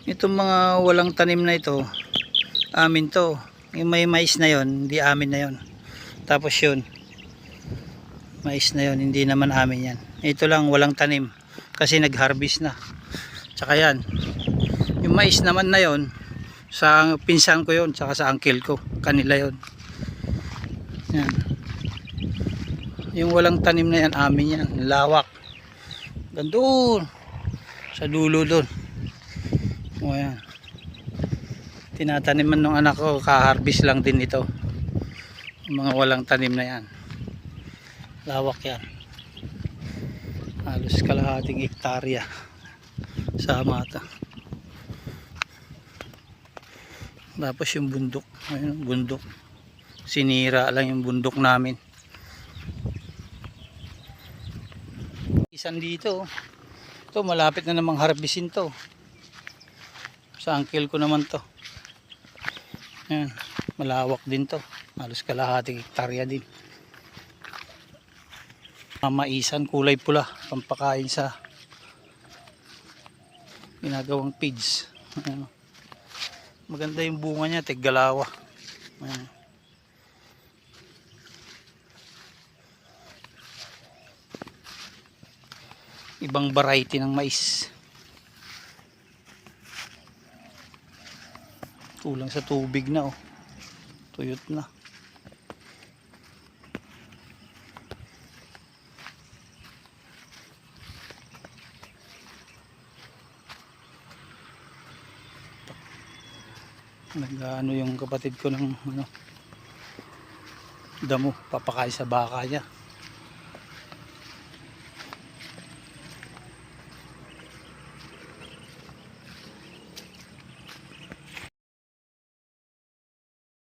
Itong mga walang tanim na ito, amin to. Yung may mais na yon, hindi amin na yon. Tapos yun, mais na yon, hindi naman amin yan. Ito lang walang tanim kasi nag-harvest na. Tsaka yan, yung mais naman na yon, sa pinsan ko yon, tsaka sa uncle ko, kanila yon. Yan. Yung walang tanim na yan, amin yan. Lawak. Gandun. Sa dulo doon. O yan. Tinataniman ng anak ko, ka-harvest lang din ito. Yung mga walang tanim na yan. Lawak yan. Halos kalahating hektarya. Sa mata. Tapos yung bundok. Ayun, bundok. Sinira lang yung bundok namin. Isan dito. Ito malapit na namang harbisin to. Sa uncle ko naman to. Yan, malawak din to. Halos kalahating hektarya din. Maisan kulay pula, pampakain sa ginagawang pigs. Ayan. Maganda yung bunga niya, tiggalawa. Ayan. Ibang variety ng mais. Kulang sa tubig na oh. Tuyot na. Nag-ano yung kapatid ko ng ano, damo, papakain sa baka niya.